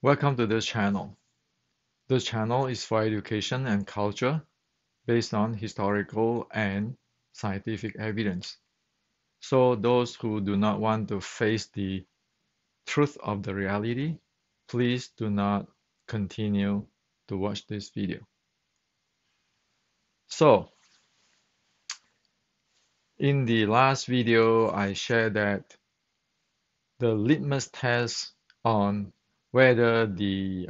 Welcome to this channel. This channel is for education and culture based on historical and scientific evidence. So those who do not want to face the truth of the reality, please do not continue to watch this video. So in the last video, I shared that the litmus test on whether the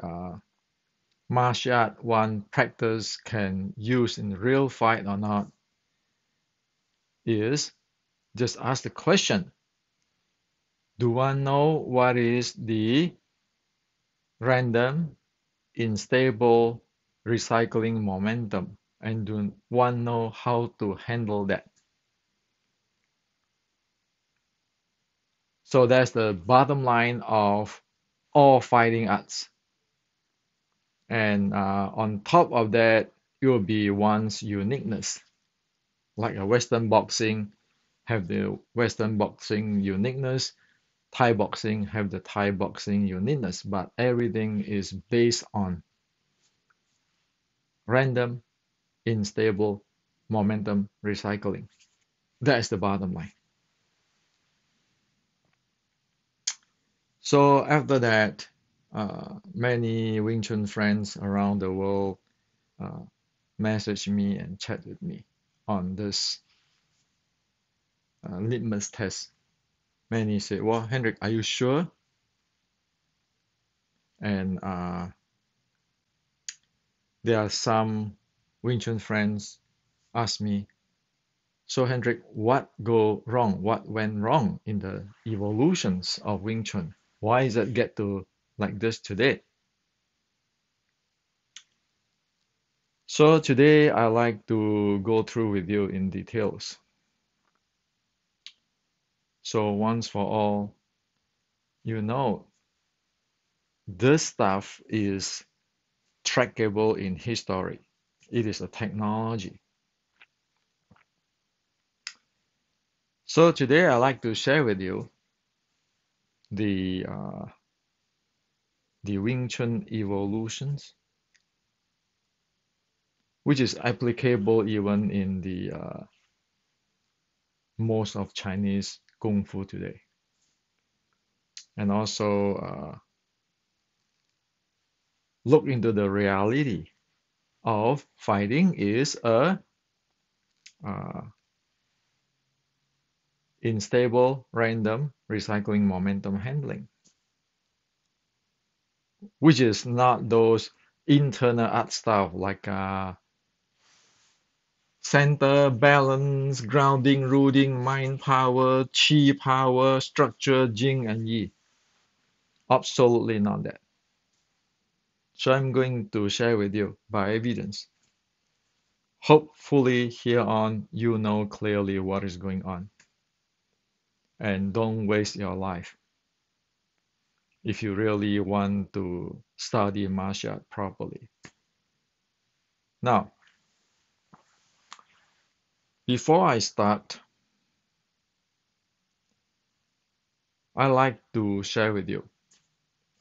martial art one practice can use in real fight or not is just ask the question, do one know what is the random unstable recycling momentum, and do one know how to handle that? So that's the bottom line of all fighting arts. And on top of that, it will be one's uniqueness. Like a Western boxing have the Western boxing uniqueness, Thai boxing have the Thai boxing uniqueness, but everything is based on random, unstable momentum recycling. That's the bottom line. So after that, many Wing Chun friends around the world uh, message me and chat with me on this litmus test. Many say, "Well, Hendrik, are you sure?" And there are some Wing Chun friends ask me, "So Hendrik, what go wrong? What went wrong in the evolutions of Wing Chun? Why is it get to like this today?" So today I like to go through with you in details. So once for all, you know, this stuff is trackable in history. It is a technology. So today I like to share with you the uh, the Wing Chun evolutions, which is applicable even in the most of Chinese Kung Fu today. And also look into the reality of fighting is a uh, unstable, random recycling momentum handling, which is not those internal art stuff like center, balance, grounding, rooting, mind power, chi power, structure, jing, and yi. Absolutely not that. So I'm going to share with you by evidence. Hopefully here on you know clearly what is going on and don't waste your life if you really want to study martial art properly. Now, before I start, I like to share with you.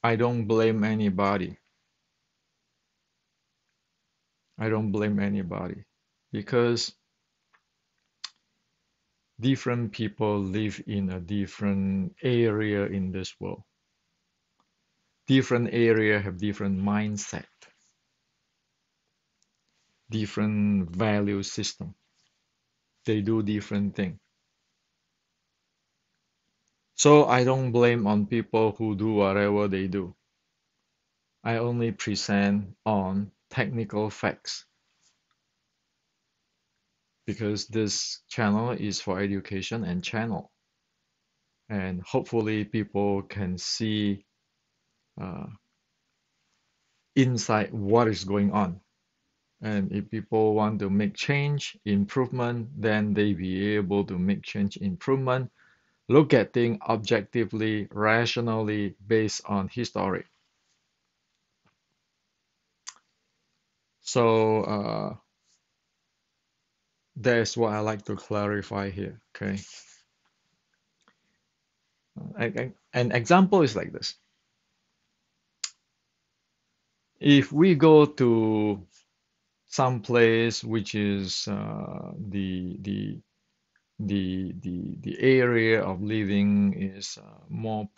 I don't blame anybody. I don't blame anybody because different people live in a different area in this world. Different area have different mindset, different value system. They do different things. So I don't blame on people who do whatever they do. I only present on technical facts because this channel is for education and channel. And hopefully people can see uh, inside what is going on. And if people want to make change, improvement, then they be able to make change, improvement, look at things objectively, rationally, based on history. So that's what I like to clarify here. Okay, an example is like this. If we go to some place which is the area of living is more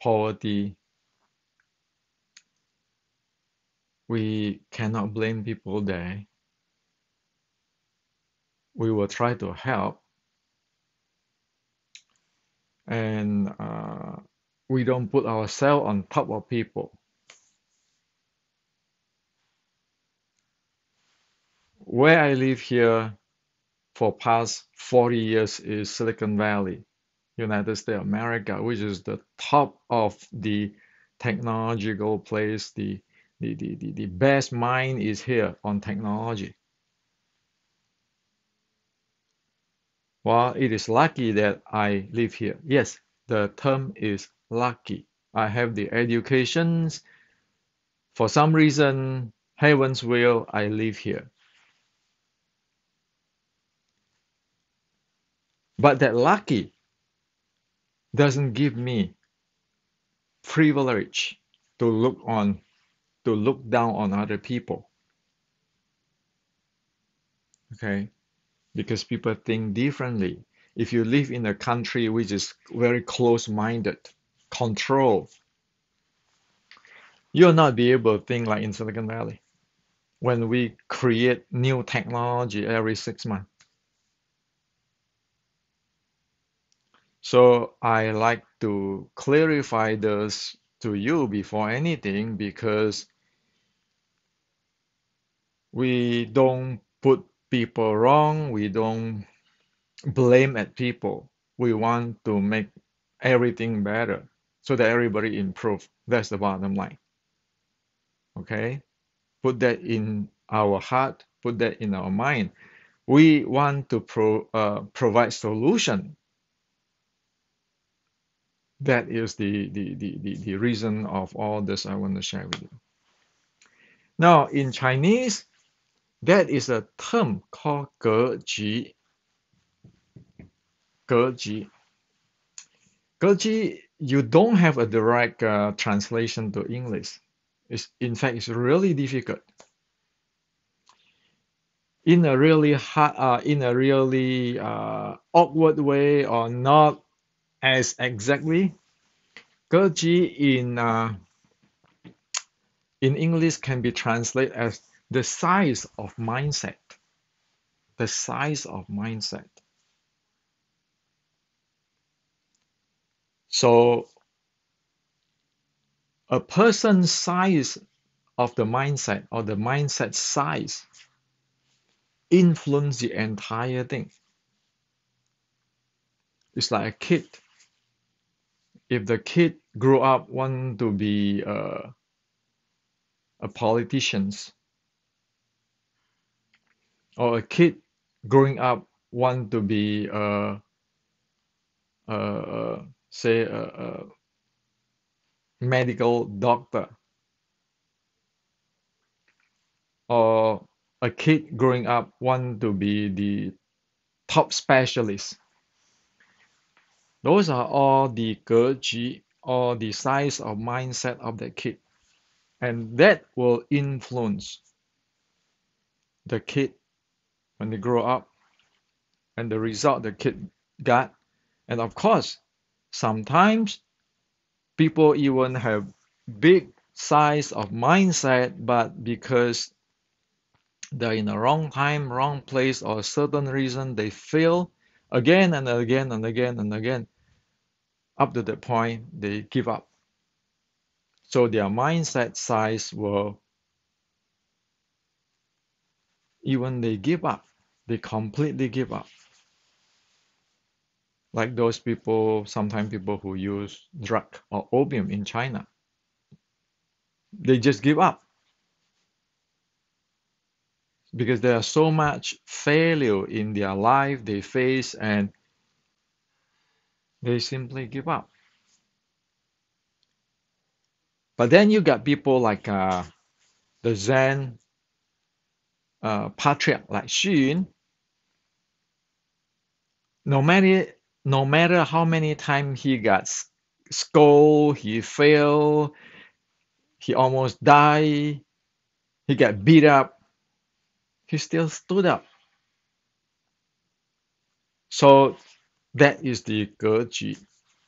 poverty, we cannot blame people there. We will try to help, and we don't put ourselves on top of people. Where I live here for past 40 years is Silicon Valley, United States of America, which is the top of the technological place. The best mind is here on technology. Well, it is lucky that I live here. Yes, the term is lucky. I have the educations. For some reason, heaven's will, I live here. But that lucky doesn't give me privilege to look down on other people. Okay? Because people think differently. If you live in a country which is very close-minded, control, you'll not be able to think like in Silicon Valley when we create new technology every 6 months. So I like to clarify this to you before anything because we don't put people wrong, we don't blame at people. We want to make everything better so that everybody improve. That's the bottom line. Okay? Put that in our heart, put that in our mind. We want to provide solution. That is the reason of all this I want to share with you. Now, in Chinese, that is a term called 格局. 格局. 格局, you don't have a direct translation to English. In fact, it's really difficult. In a really awkward way or not as exactly. 格局 in English can be translated as the size of mindset. The size of mindset. So a person's size of the mindset or the mindset size influence the entire thing. It's like a kid. If the kid grew up want to be a politician, or a kid growing up want to be say a medical doctor, or a kid growing up want to be the top specialist. Those are all the 格局 or the size of mindset of the kid. And that will influence the kid when they grow up and the result the kid got. And of course, sometimes people even have big size of mindset, but because they're in the wrong time, wrong place, or a certain reason, they fail again and again and again and again. Up to the point they give up. So their mindset size will, even they give up, they completely give up. Like those people, sometimes people who use drug or opium in China, they just give up because there are so much failure in their life they face and they simply give up. But then you got people like the Zen patriarch like Xun. No matter no matter how many times he got scolded, he failed, he almost died, he got beat up, he still stood up. So that is the Geji,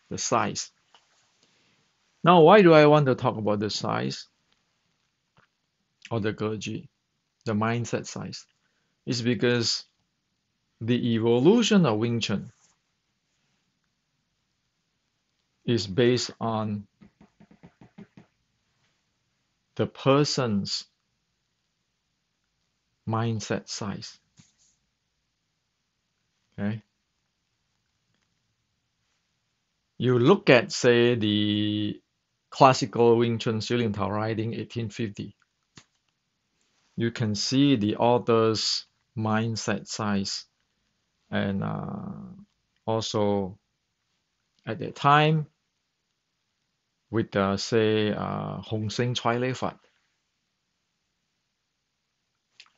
the size. Now, why do I want to talk about the size or the Geji, the mindset size? It's because the evolution of Wing Chun is based on the person's mindset size. Okay, you look at, say, the classical Wing Chun Xiu Tao writing 1850. You can see the author's mindset size, and also at that time with say Hong Sing Chai Lei Fat.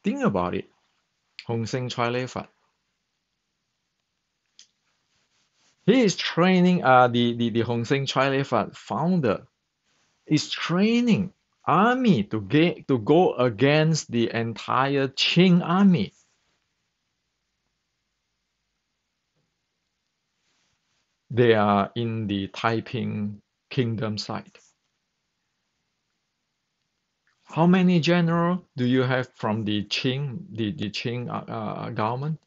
Think about it, Hong Sing Chai Lei Fat. He is training the Hong Sing Chai Lei Fat founder is training army to go against the entire Qing army. They are in the Taiping Kingdom side. How many general do you have from the Qing government?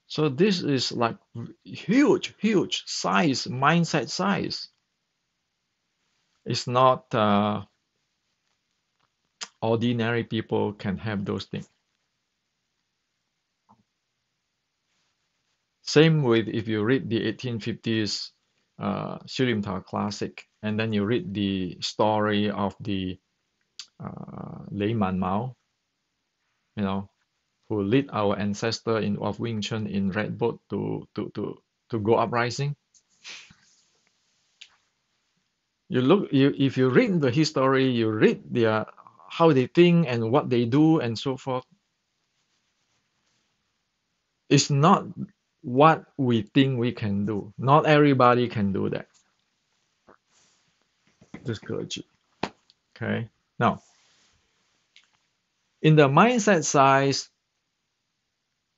So this is like huge size, mindset size. It's not ordinary people can have those things. Same with if you read the 1850s Xiu Tao classic, and then you read the story of the Lei Man Mao, who lead our ancestor of Wing Chun in Red Boat to go uprising. If you read the history, you read their how they think and what they do and so forth. It's not what we think we can do. Not everybody can do that. Just Geji. Okay. Now, in the mindset size,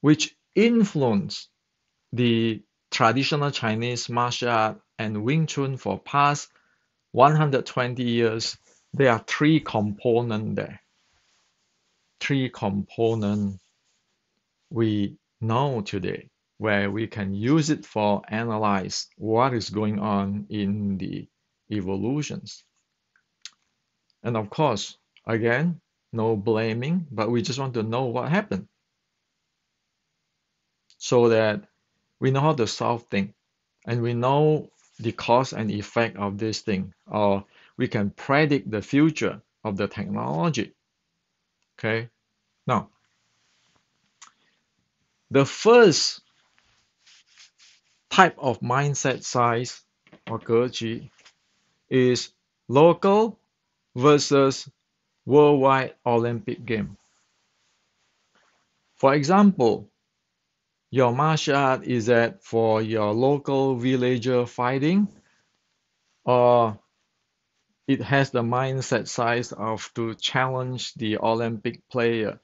which influence the traditional Chinese martial art and Wing Chun for past 120 years, there are three components there. Three components we know today where we can use it for analyze what is going on in the evolutions. And of course, again, no blaming, but we just want to know what happened so that we know how to solve things and we know the cause and effect of this thing, or we can predict the future of the technology. Okay, now the first type of mindset size or Geji is local versus worldwide Olympic game. For example, your martial art is that for your local villager fighting, or it has the mindset size of to challenge the Olympic player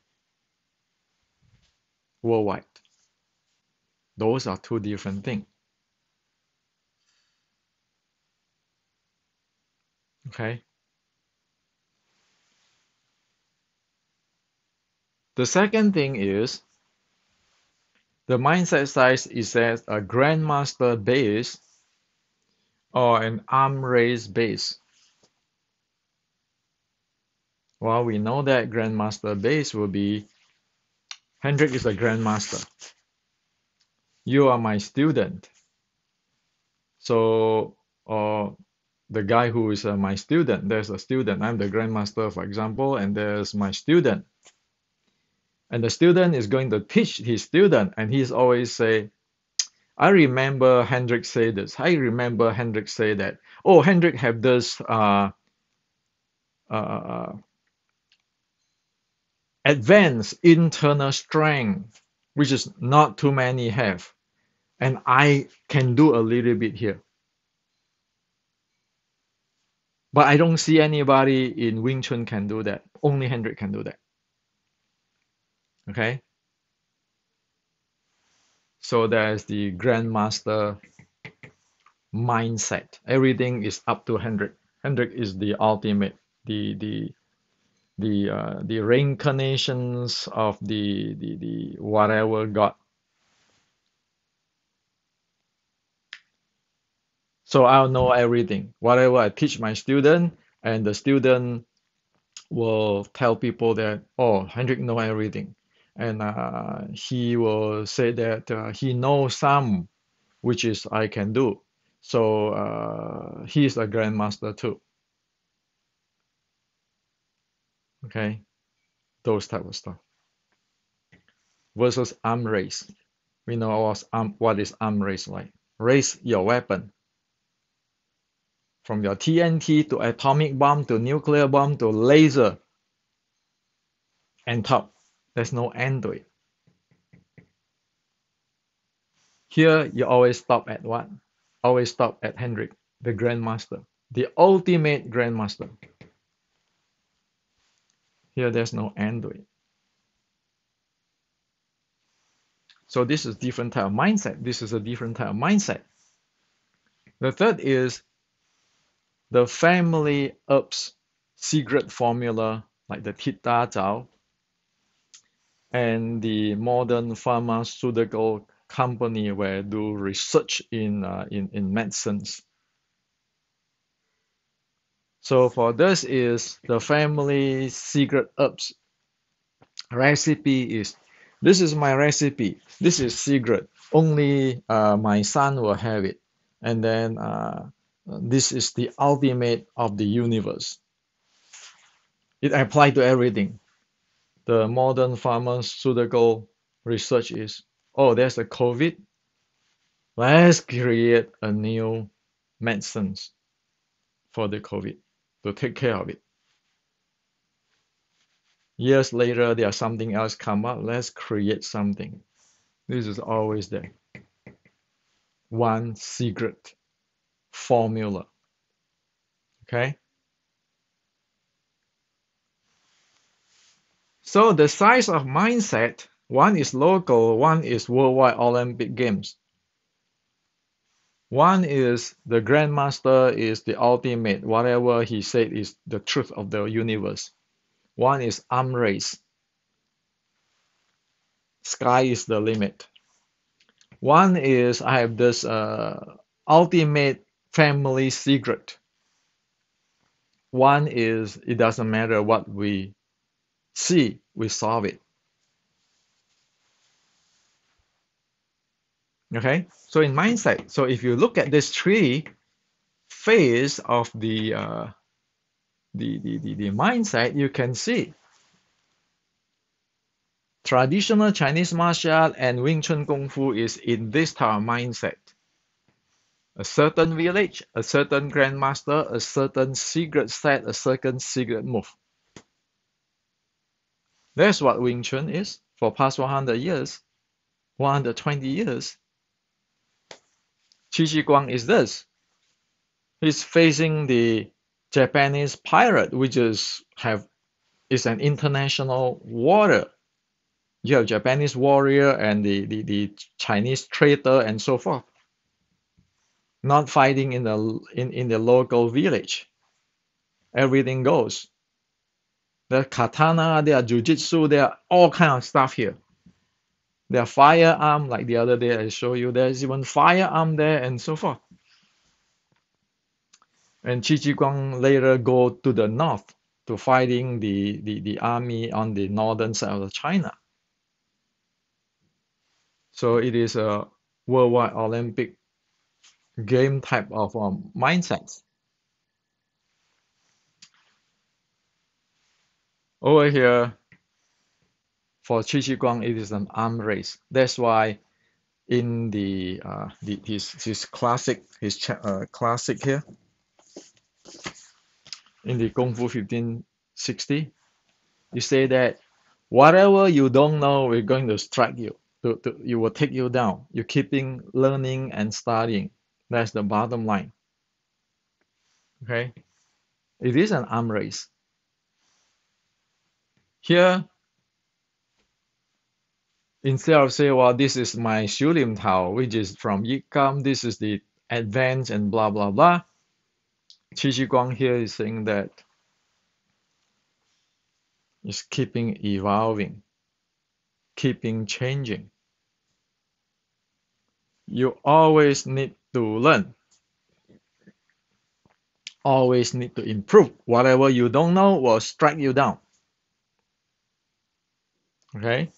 worldwide. Those are two different things. Okay. The second thing is the mindset size is at a grandmaster base or an arm race base. Well, we know that grandmaster base will be Hendrik is a grandmaster. You are my student. So, the guy who is my student, there's a student. I'm the grandmaster, for example, and there's my student. And the student is going to teach his student, and he's always say, I remember Hendrik say this. I remember Hendrik say that. Oh, Hendrik have this uh, advanced internal strength, which is not too many have. And I can do a little bit here. But I don't see anybody in Wing Chun can do that. Only Hendrik can do that. Okay? So there's the Grandmaster mindset. Everything is up to Hendrik. Hendrik is the ultimate, the reincarnations of the whatever God. So I'll know everything. Whatever I teach my student, and the student will tell people that, oh, Hendrik know everything. And he will say that he knows some, which is I can do. So he's a grandmaster too. Okay, those type of stuff. Versus arm race. We know what is arm race like. Raise your weapon from your TNT to atomic bomb to nuclear bomb to laser and top. There's no end to it. Here, you always stop at what? Always stop at Hendrik, the Grandmaster, the ultimate Grandmaster. Here, there's no end to it. So this is different type of mindset. This is a different type of mindset. The third is the family herbs secret formula, like the Thita Zhao, and the modern pharmaceutical company where do research in medicines. So for this is the family secret herbs recipe is, this is my recipe. This is secret. Only my son will have it. And then this is the ultimate of the universe. It applies to everything. The modern pharmaceutical research is, oh, there's a COVID. Let's create a new medicines for the COVID to take care of it. Years later, there's something else come up. Let's create something. This is always there. One secret formula. Okay? So the size of mindset, one is local, one is worldwide Olympic Games. One is the Grandmaster is the ultimate, whatever he said is the truth of the universe. One is arm race. Sky is the limit. One is I have this ultimate family secret. One is it doesn't matter what we see, we solve it. Okay, so in mindset, so if you look at this three phase of the mindset, you can see traditional Chinese martial art and Wing Chun Kung Fu is in this type of mindset. A certain village, a certain grandmaster, a certain secret set, a certain secret move. That's what Wing Chun is for past 100 years, 120 years. Qi Shi Guang is this. He's facing the Japanese pirate, which is an international water. You have Japanese warrior and the Chinese traitor and so forth. Not fighting in the local village. Everything goes. There's katana, there are jujitsu, there are all kind of stuff here. There are firearm, like the other day I showed you, there's even firearm there and so forth. And Qi Ji Guang later go to the north to fighting the army on the northern side of China. So it is a worldwide Olympic game type of mindset. Over here, for Qi Shi Guang, it is an arm race. That's why in his classic classic here in the Kung Fu 1560, you say that whatever you don't know, we're going to strike you. You will take you down. You're keeping learning and studying. That's the bottom line. Okay. It is an arm race. Here, instead of saying, well, this is my Shulim Tao, which is from Yikam, this is the advance and blah, blah, blah. Qi Shi Guang here is saying that it's keeping evolving, keeping changing. You always need to learn, always need to improve. Whatever you don't know will strike you down. Okay?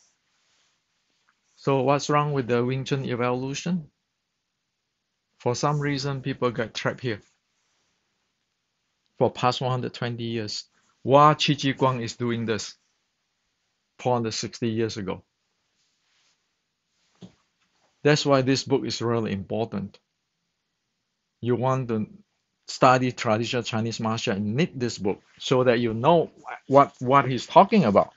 So what's wrong with the Wing Chun evolution? For some reason, people get trapped here for past 120 years. While Qi Ji Guang is doing this 460 years ago. That's why this book is really important. You want to study traditional Chinese martial art, you need this book so that you know what he's talking about.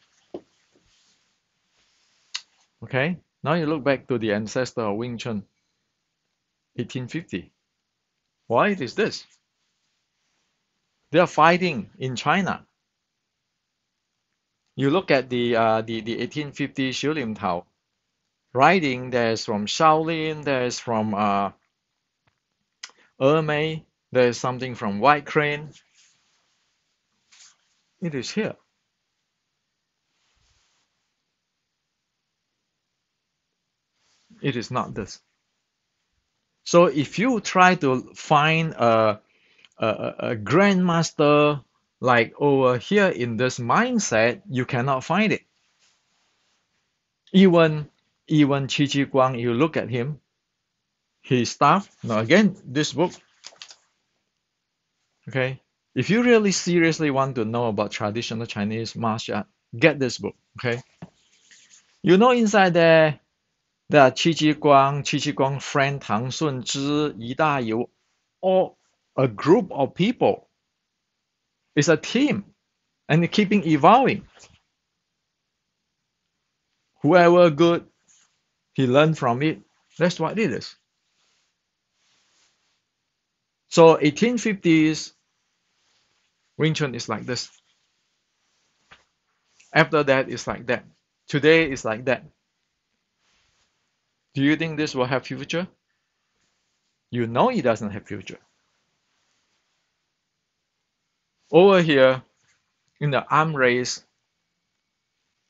Okay? Now you look back to the ancestor of Wing Chun, 1850. Why is this? They are fighting in China. You look at the 1850 Xiulim Tao writing. There's from Shaolin. There's from Ermei. There's something from White Crane. It is here. It is not this. So if you try to find a grandmaster like over here in this mindset, you cannot find it. Even Qi Ji Guang, you look at him, his stuff. Now again, this book. Okay, if you really seriously want to know about traditional Chinese martial art, get this book. Okay, you know inside there are Qi Ji Guang friend Tang Sun Zhi, Yi Da Yu, all a group of people. It's a team, and keeping evolving. Whoever good, he learned from it. That's what it is. So 1850s Wing Chun is like this. After that, it's like that. Today is like that. Do you think this will have future? You know it doesn't have future. Over here, in the arm race,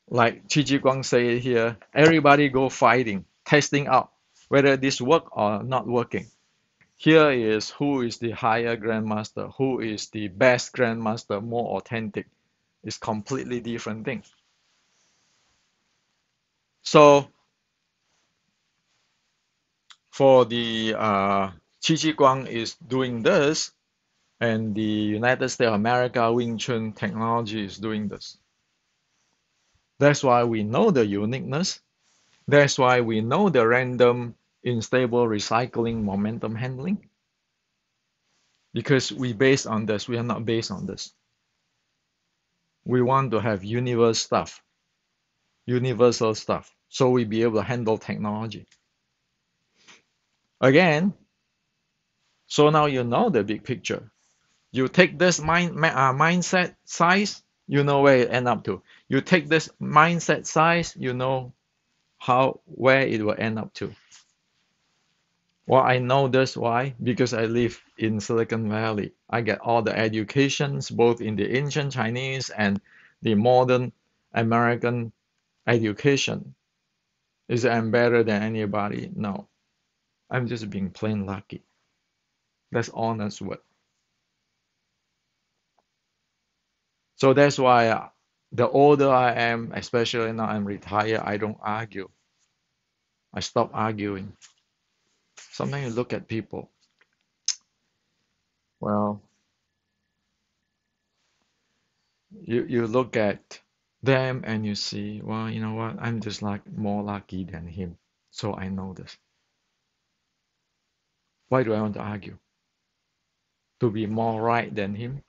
like Qi Ji Guang say here, everybody go fighting, testing out whether this work or not working. Here is who is the higher grandmaster, who is the best grandmaster, more authentic. It's completely different thing. So for the Qi Ji Guang is doing this, and the United States of America Wing Chun technology is doing this. That's why we know the uniqueness. That's why we know the random, unstable recycling momentum handling. Because we base on this, we are not based on this. We want to have universal stuff, so we be able to handle technology. Again, so now you know the big picture. You take this mindset size, you know where it end up to. You take this mindset size, you know where it will end up to. Well, I know this why because I live in Silicon Valley. I get all the educations both in the ancient Chinese and the modern American education. Is I'm better than anybody? No, I'm just being plain lucky. That's honest word. So that's why the older I am, especially now I'm retired, I don't argue. I stop arguing. Sometimes you look at people, well, you look at them and you see, well, you know what? I'm just like more lucky than him. So I know this. Why do I want to argue? To be more right than him?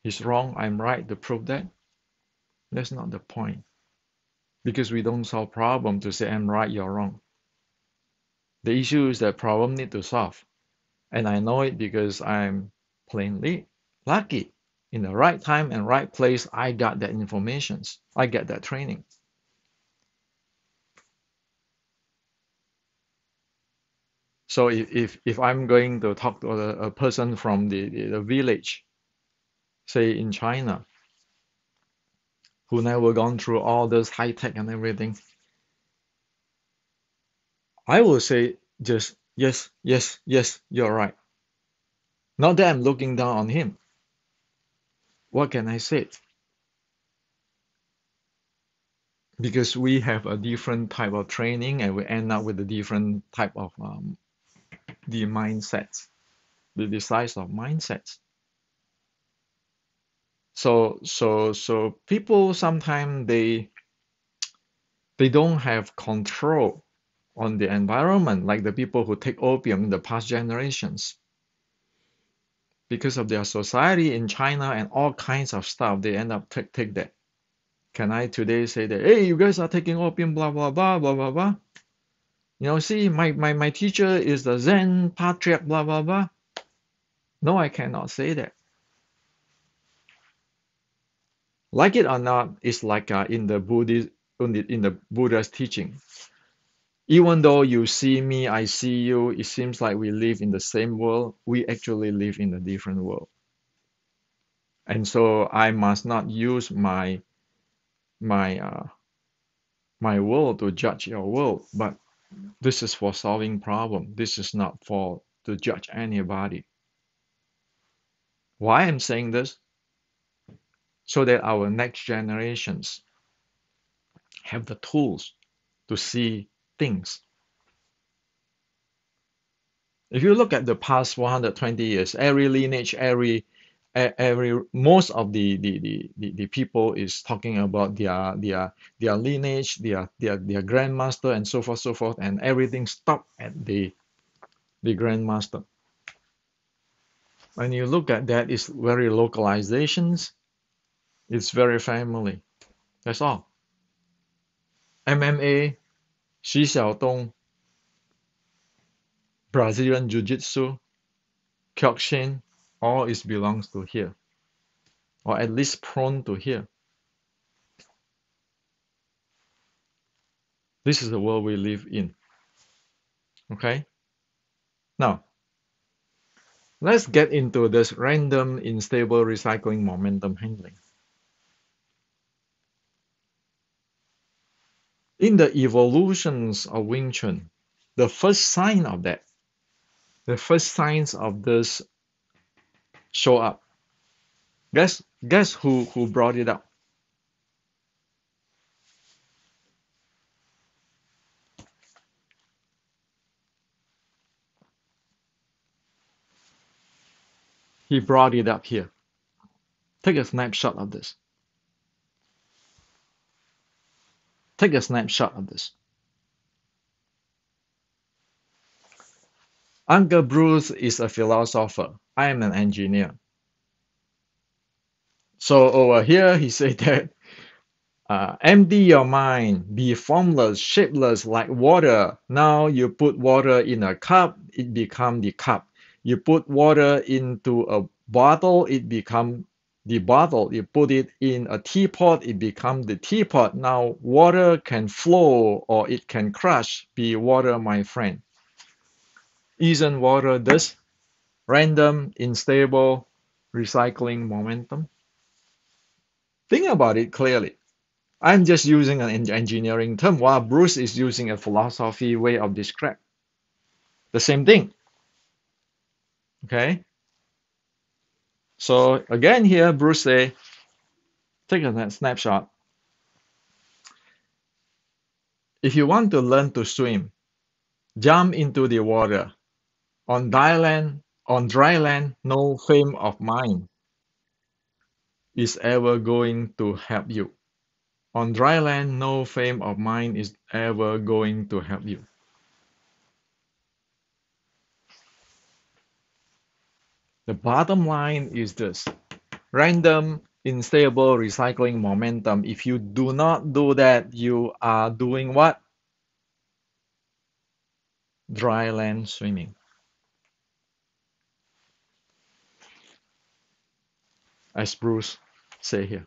He's wrong, I'm right to prove that? That's not the point. Because we don't solve problem to say I'm right, you're wrong. The issue is that problem need to solve. And I know it because I'm plainly lucky in the right time and right place, I got that informations. I get that training. So if I'm going to talk to a person from the village, say in China, who never gone through all this high tech and everything, I will say just yes, yes, yes, you're right. Not that I'm looking down on him. What can I say? Because we have a different type of training and we end up with a different type of the mindsets, the size of mindsets. So people sometimes they don't have control on the environment like the people who take opium in the past generations because of their society in China and all kinds of stuff. They end up take that. Can I today say that, hey, you guys are taking opium, blah blah blah blah blah blah? See, my teacher is the Zen patriarch, blah blah blah. No, I cannot say that. Like it or not, it's like in the Buddhist in the Buddha's teaching. Even though you see me, I see you, it seems like we live in the same world. We actually live in a different world. And so I must not use my my world to judge your world, but this is for solving problem. This is not for to judge anybody. Why I'm saying this? So that our next generations have the tools to see things. If you look at the past 120 years, every lineage, every most of the people is talking about their lineage, their grandmaster, and so forth, and everything stopped at the grandmaster. When you look at that, it's very localizations. It's very family. That's all. MMA, Xi Xiaodong, Brazilian Jiu-Jitsu, Kyokushin, all is belongs to here, or at least prone to here. This is the world we live in. Okay? Now, let's get into this random unstable recycling momentum handling. In the evolutions of Wing Chun, the first sign of that, the first signs of this show up. Guess who brought it up? He brought it up here. Take a snapshot of this. Take a snapshot of this. Uncle Bruce is a philosopher. I am an engineer. So over here, he said that empty your mind, be formless, shapeless like water. Now you put water in a cup, it become the cup. You put water into a bottle, it become the bottle. You put it in a teapot, it become the teapot. Now water can flow or it can crush. Be water, my friend. Isn't water this? Random, unstable, recycling momentum? Think about it clearly. I'm just using an engineering term while Bruce is using a philosophy way of describe the same thing. Okay. So again here, Bruce say, take a snapshot. If you want to learn to swim, jump into the water. On dry land, no fame of mine is ever going to help you. On dry land, no fame of mine is ever going to help you. The bottom line is this. Random, unstable recycling momentum. If you do not do that, you are doing what? Dry land swimming. as Bruce say here.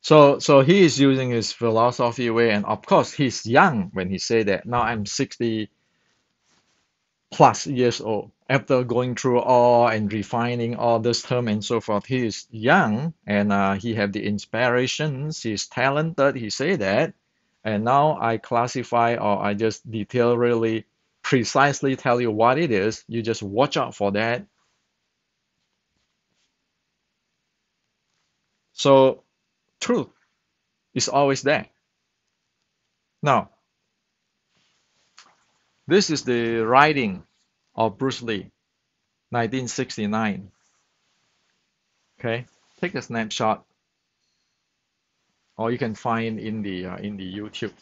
So he is using his philosophy way, and of course he's young when he say that. Now I'm 60 plus years old. After going through all and refining all this term and so forth, he is young and he have the inspirations. He's talented. He say that, and now I classify or I just detail really precisely tell you what it is. You just watch out for that. So truth is always there. Now, this is the writing of Bruce Lee, 1969. Okay, take a snapshot, or you can find in the YouTube.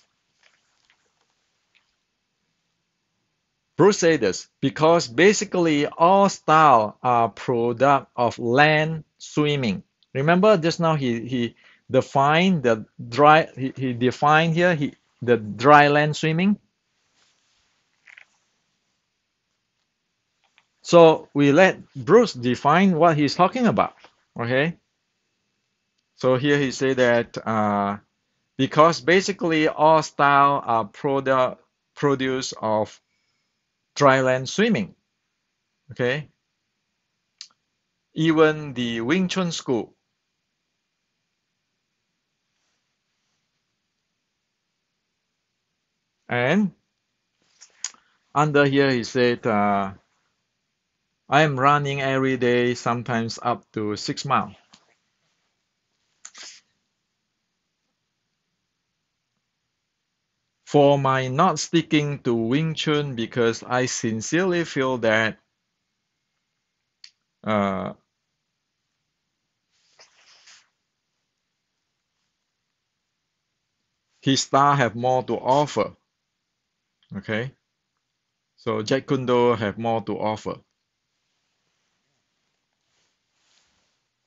Bruce said this because basically all style are product of land swimming. Remember just now he defined the dry he defined here the dry land swimming. So we let Bruce define what he's talking about. Okay. So here he said that because basically all style are produce of dry land swimming. Okay. Even the Wing Chun school. And under here he said, I am running every day, sometimes up to 6 miles. For my not sticking to Wing Chun because I sincerely feel that uh, his style have more to offer. Okay, so Jeet Kune Do have more to offer.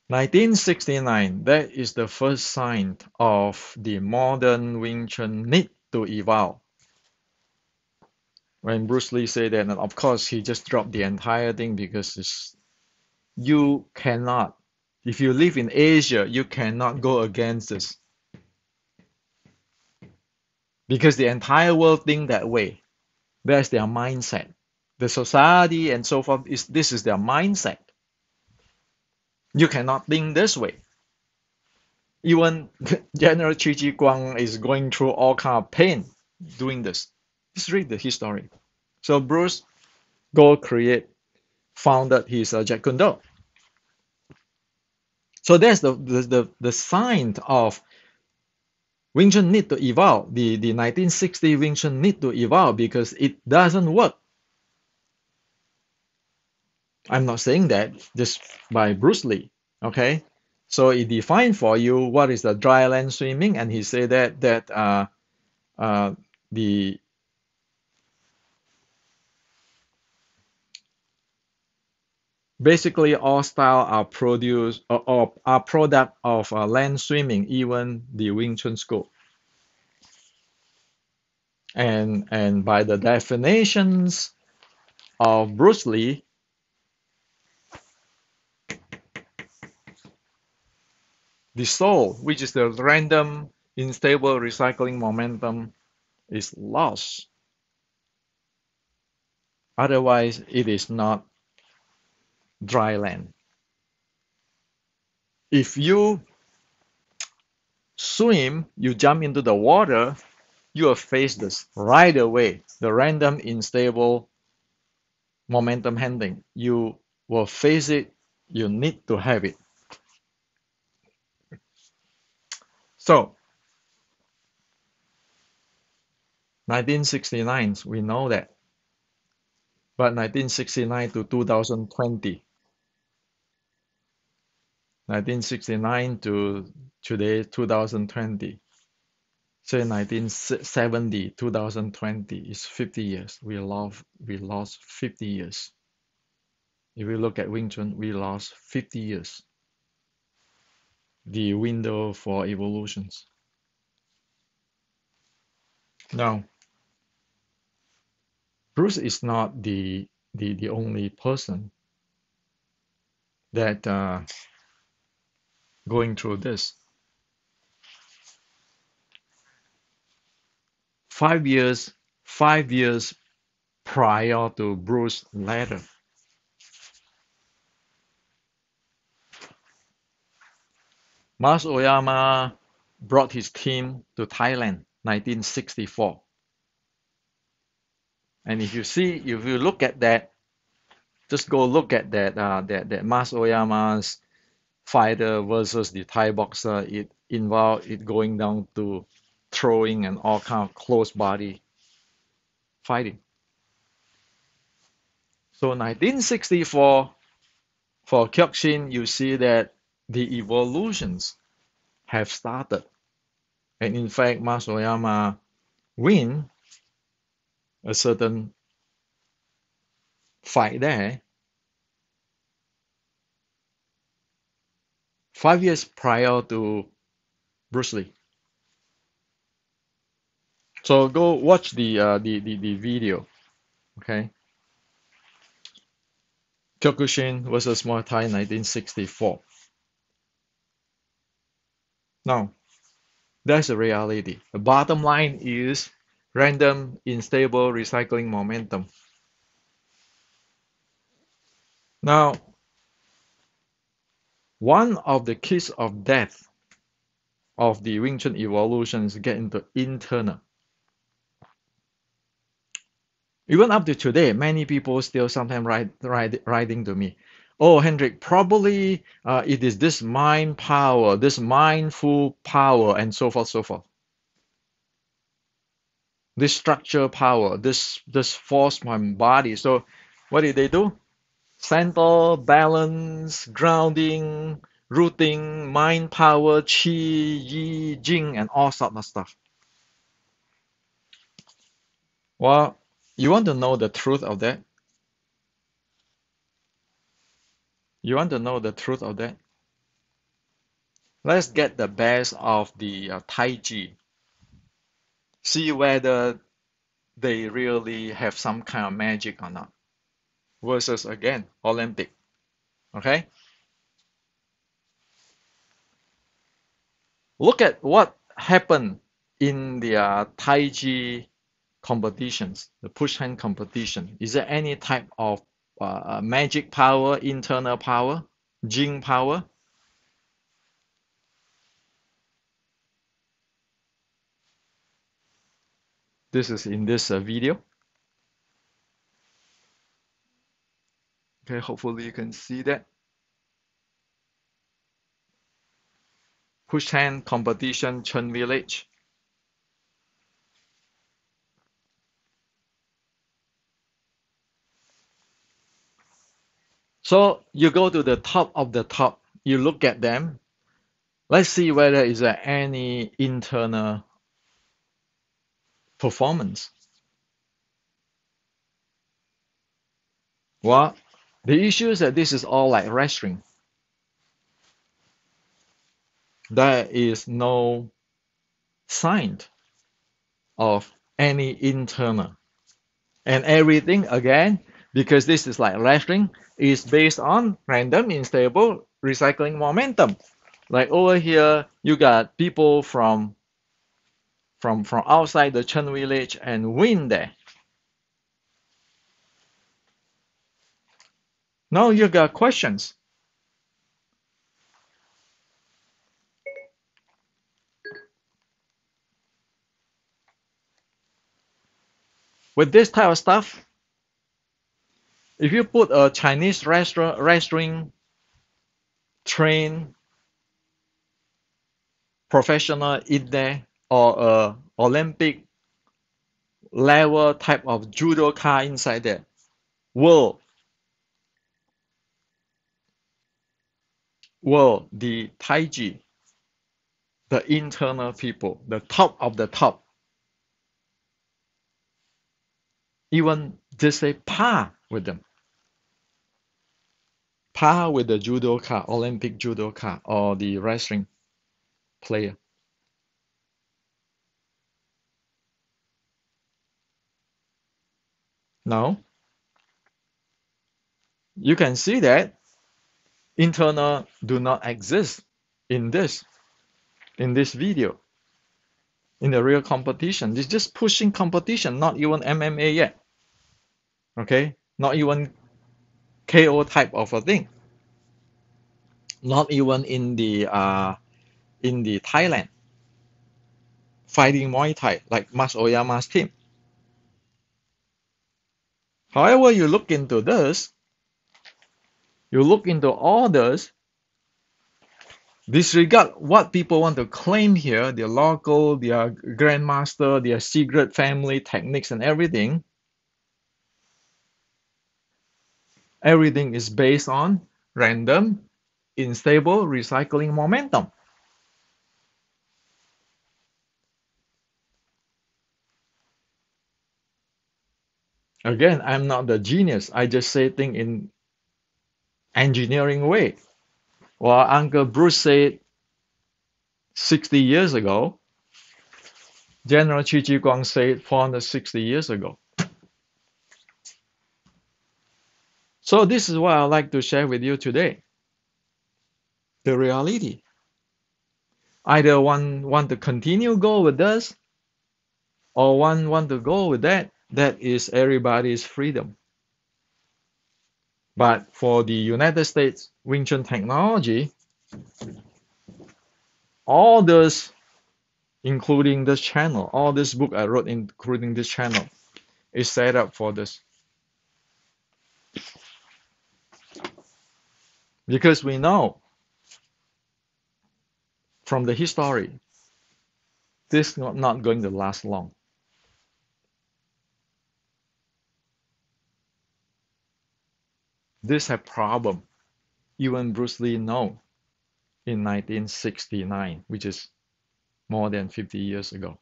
1969, that is the first sign of the modern Wing Chun need to evolve. When Bruce Lee said that, and of course he just dropped the entire thing because you cannot, if you live in Asia, you cannot go against this because the entire world think that way. That's their mindset. The society and so forth is this is their mindset. You cannot think this way. Even General Chi Chi Guang is going through all kind of pain doing this. Just read the history. So Bruce go create, founded his Jeet Kune Do. So that's the sign of Wing Chun need to evolve. The 1960 Wing Chun need to evolve because it doesn't work. I'm not saying that just by Bruce Lee. Okay, so he defined for you what is the dry land swimming, and he said that the basically all style are produced or are product of land swimming, even the Wing Chun school. And by the definitions of Bruce Lee, the soul, which is the random, unstable recycling momentum, is lost. Otherwise, it is not dry land. If you swim, you jump into the water, you will face this right away. The random, unstable momentum handling. You will face it. You need to have it. So, 1969, we know that. But 1969 to 2020, 1969 to today, 2020. Say 1970, 2020 is 50 years. We lost 50 years. If we look at Wing Chun, we lost 50 years. The window for evolutions. Now, Bruce is not the only person that going through this. 5 years, 5 years prior to Bruce Lee, Mas Oyama brought his team to Thailand, 1964. And if you look at that, just go look at that Mas Oyama's fighter versus the Thai boxer. It involved it going down to throwing and all kind of close body fighting. So 1964 for Kyokushin, you see that the evolutions have started, and in fact, Mas Oyama win a certain fight there 5 years prior to Bruce Lee. So go watch the video, okay? Kyokushin versus Muay Thai 1964. Now, that's the reality. The bottom line is random, unstable recycling momentum. Now, one of the keys of death of the Wing Chun evolution is get into internal. Even up to today, many people still sometimes writing to me, oh, Hendrik, probably it is this mind power, this mindful power, and so forth, so forth. This structure power, this force my body. So what did they do? Center, balance, grounding, rooting, mind power, chi, yi, jing, and all sort of stuff. Well, you want to know the truth of that? You want to know the truth of that? Let's get the best of the Tai Chi. See whether they really have some kind of magic or not. Versus again, Olympic. Okay? Look at what happened in the Tai Chi competitions, the push hand competition. Is there any type of magic power, internal power, Jing power? This is in this video. Okay, hopefully you can see that. Push hand competition, Chun Village. So you go to the top of the top, you look at them. Let's see whether is there any internal performance. Well, the issue is that this is all like wrestling. There is no sign of any internal. And everything, again, because this is like wrestling, is based on random, unstable, recycling momentum. Like over here, you got people from outside the Chun village and win there. Now you got questions. With this type of stuff, if you put a Chinese wrestling trained professional in there or a Olympic level type of judoka inside there, will the Taiji, the internal people, the top of the top, even just say par with them, par with the judoka, Olympic judoka, or the wrestling player. Now, you can see that internal do not exist in this video, in the real competition. It's just pushing competition, not even MMA yet. Okay? Not even KO type of a thing. Not even in the Thailand fighting Muay Thai like Mas Oyama's team. However, you look into this, you look into all this, disregard what people want to claim here, their local, their grandmaster, their secret family techniques and everything. Everything is based on random, unstable recycling momentum. Again, I'm not the genius. I just say things in engineering way. Well, Uncle Bruce said 60 years ago, General Chi Chi Guang said 460 years ago. So this is what I'd like to share with you today. The reality. Either one want to continue go with this, or one want to go with that. That is everybody's freedom. But for the United States Wing Chun technology, all this, including this channel, all this book I wrote, including this channel, is set up for this. Because we know from the history, this is not going to last long. This a problem. Even Bruce Lee know in 1969, which is more than 50 years ago.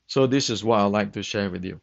So this is what I'd like to share with you.